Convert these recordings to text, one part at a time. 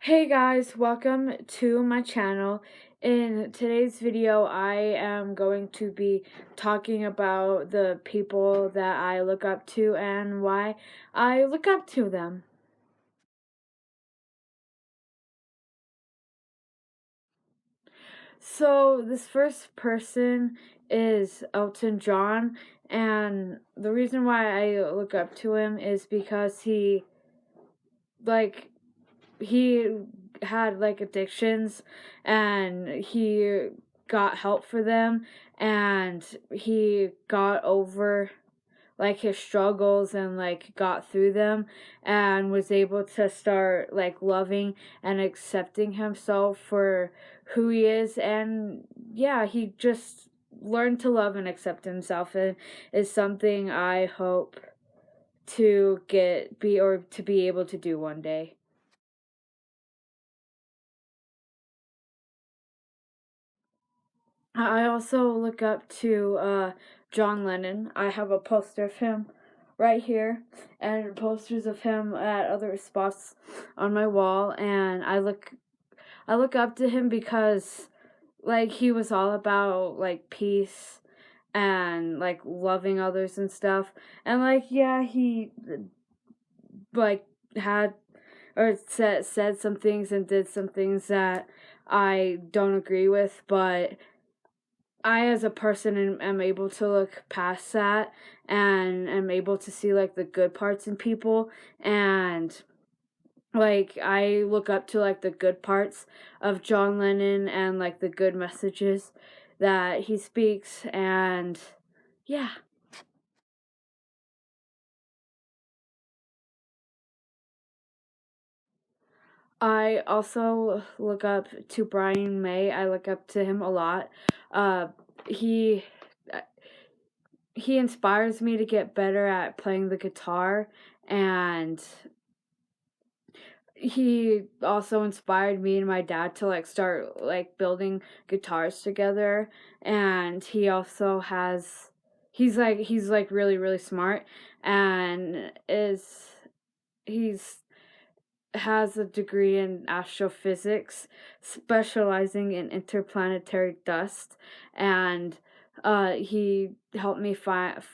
Hey guys, welcome to my channel. In today's video, I am going to be talking about the people that I look up to and why I look up to them. So, this first person is Elton John, and the reason why I look up to him is because like, he had like addictions and he got help for them and he got over like his struggles and like got through them and was able to start like loving and accepting himself for who he is. And yeah, he just learned to love and accept himself, and is something I hope to be able to do one day. I also look up to John Lennon. I have a poster of him right here, and posters of him at other spots on my wall. And I look up to him because like he was all about like peace and like loving others and stuff. And like yeah, he like had or said some things and did some things that I don't agree with, but I, as a person, am able to look past that and am able to see like the good parts in people. And like I look up to like the good parts of John Lennon and like the good messages that he speaks. And yeah. I also look up to Brian May. I look up to him a lot. Uh, he he inspires me to get better at playing the guitar, and he also inspired me and my dad to like start like building guitars together. And he also has he's like really smart, and is he's has a degree in astrophysics, specializing in interplanetary dust. And he helped me find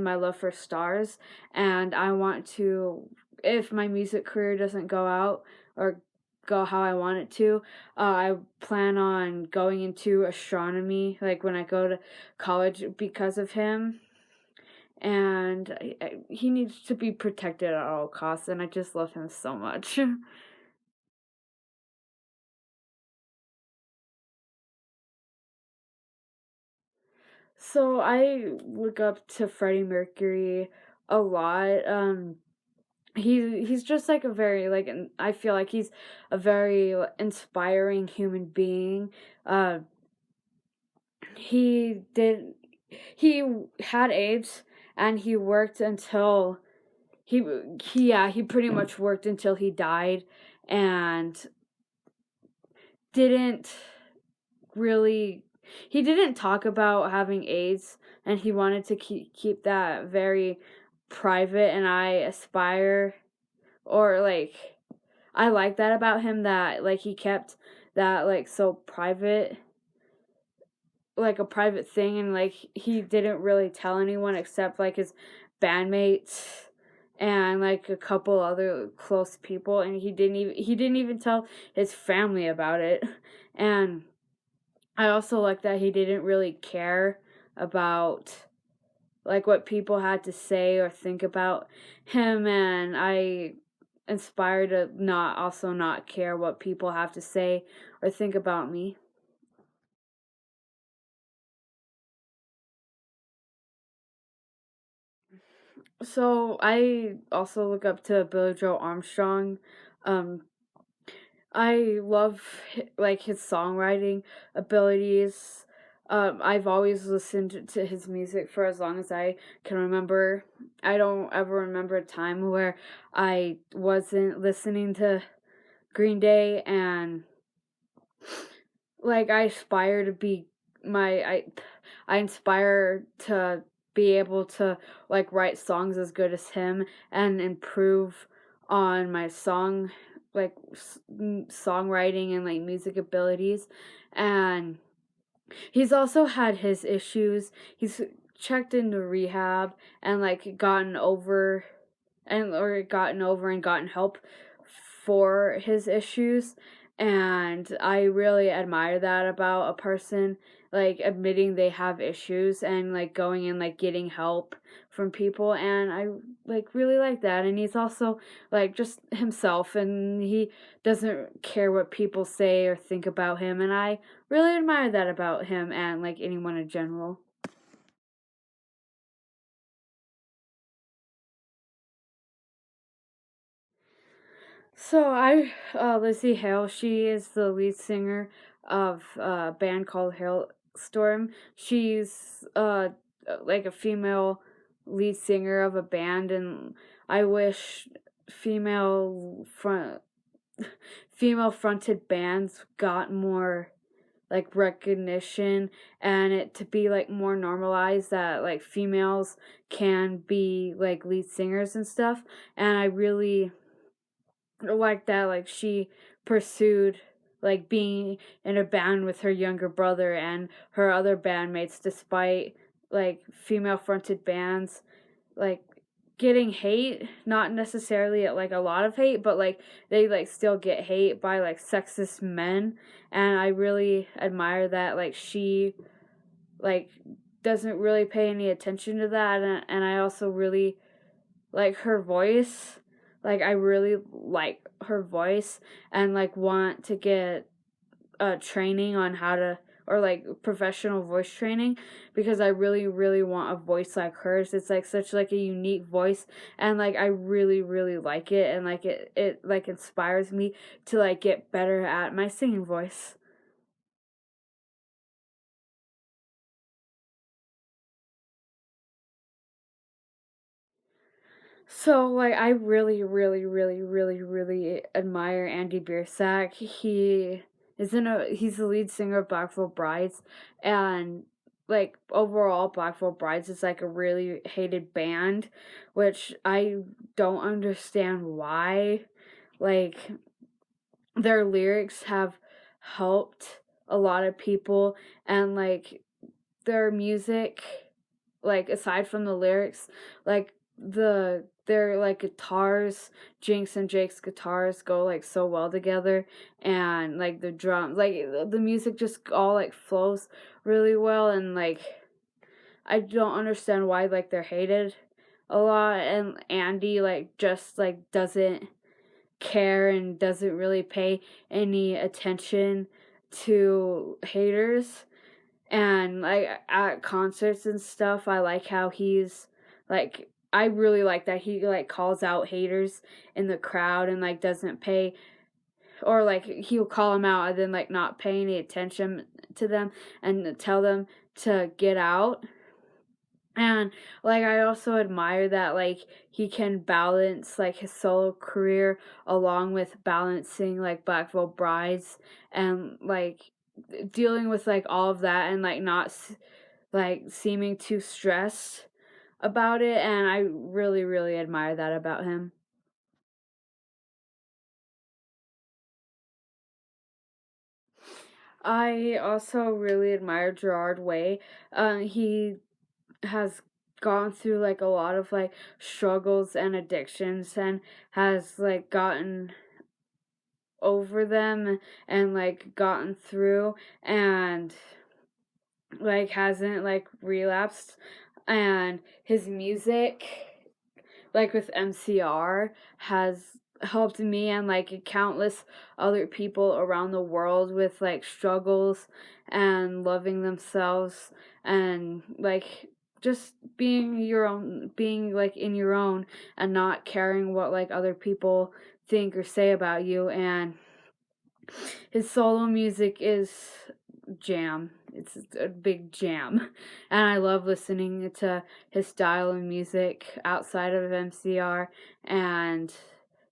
my love for stars. And I want to, if my music career doesn't go out or go how I want it to, I plan on going into astronomy like when I go to college because of him. And he needs to be protected at all costs, and I just love him so much. So I look up to Freddie Mercury a lot. He's just like a very I feel like he's a very inspiring human being. Uh, he did he had AIDS, and he worked until he he pretty much worked until he died, and didn't really he didn't talk about having AIDS, and he wanted to keep that very private. And I aspire, or like I like that about him, that like he kept that like so private, like a private thing. And like he didn't really tell anyone except like his bandmates and like a couple other close people. And he didn't even tell his family about it. And I also like that he didn't really care about like what people had to say or think about him. And I inspire to not care what people have to say or think about me. So I also look up to Billy Joe Armstrong. Um, I love like his songwriting abilities. I've always listened to his music for as long as I can remember. I don't ever remember a time where I wasn't listening to Green Day. And like I aspire to be my I inspire to be able to like write songs as good as him and improve on my song like songwriting and like music abilities, and he's also had his issues. He's checked into rehab and like gotten over and gotten help for his issues, and I really admire that about a person, like admitting they have issues and like going and like getting help from people, and I like really like that. And he's also like just himself, and he doesn't care what people say or think about him, and I really admire that about him and like anyone in general. Lizzie Hale, she is the lead singer of a band called Hailstorm. She's like a female lead singer of a band, and I wish female front female fronted bands got more like recognition, and it to be like more normalized that like females can be like lead singers and stuff. And I really like that, like she pursued like being in a band with her younger brother and her other bandmates, despite like female fronted bands like getting hate, not necessarily like a lot of hate, but like they like still get hate by like sexist men. And I really admire that like she like doesn't really pay any attention to that. And I also really like her voice. Like I really like her voice and like want to get training on how to, or like professional voice training, because I really really want a voice like hers. It's like such like a unique voice, and like I really really like it, and like it like inspires me to like get better at my singing voice. So like I really really really really really admire Andy Biersack. He's the lead singer of Black Veil Brides, and like overall Black Veil Brides is like a really hated band, which I don't understand why. Like their lyrics have helped a lot of people, and like their music, like aside from the lyrics, like their like guitars, Jinx and Jake's guitars go like so well together, and like the drum, like the music just all like flows really well, and like I don't understand why like they're hated a lot, and Andy like just like doesn't care and doesn't really pay any attention to haters. And like at concerts and stuff, I like how he's like, I really like that he like calls out haters in the crowd and like doesn't pay, or like he'll call them out and then like not pay any attention to them and tell them to get out. And like I also admire that like he can balance like his solo career along with balancing like Black Veil Brides, and like dealing with like all of that, and like not like seeming too stressed about it. And I really really admire that about him. I also really admire Gerard Way. He has gone through like a lot of like struggles and addictions, and has like gotten over them and like gotten through, and like hasn't like relapsed. And his music, like with MCR, has helped me and like countless other people around the world with like struggles and loving themselves, and like just being your own, being like in your own, and not caring what like other people think or say about you. And his solo music is jam. It's a big jam. And I love listening to his style of music outside of MCR, and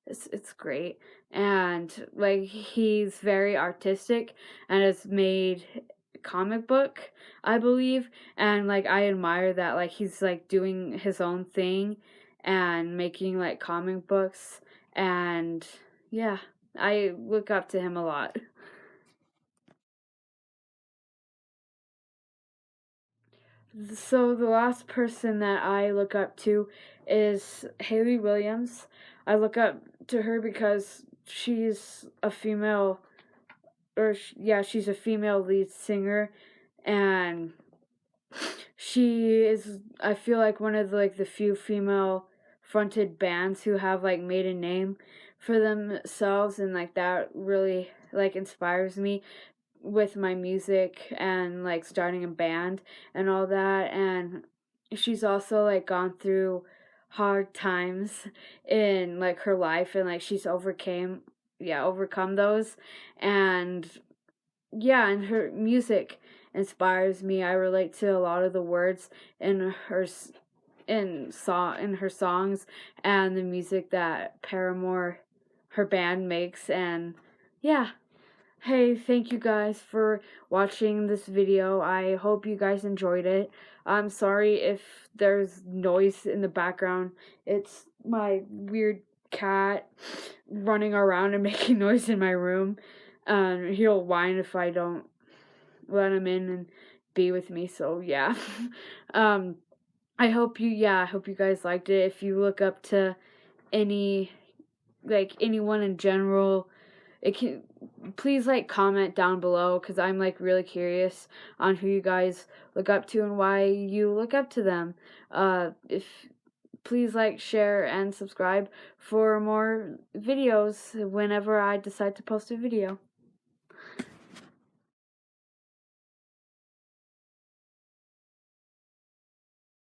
it's great. And like he's very artistic and has made comic book, I believe, and like I admire that like he's like doing his own thing and making like comic books. And yeah, I look up to him a lot. So the last person that I look up to is Hayley Williams. I look up to her because she's a female, yeah, she's a female lead singer, and she is, I feel like, one of the few female fronted bands who have like made a name for themselves, and like that really like inspires me with my music and like starting a band and all that. And she's also like gone through hard times in like her life, and like she's overcome those. And yeah, and her music inspires me. I relate to a lot of the words in her songs, and the music that Paramore, her band, makes. And yeah. Hey, thank you guys for watching this video. I hope you guys enjoyed it. I'm sorry if there's noise in the background. It's my weird cat running around and making noise in my room. He'll whine if I don't let him in and be with me, so yeah. um, I hope you guys liked it. If you look up to anyone in general, please like comment down below, because I'm like really curious on who you guys look up to and why you look up to them. If Please like, share, and subscribe for more videos whenever I decide to post a video.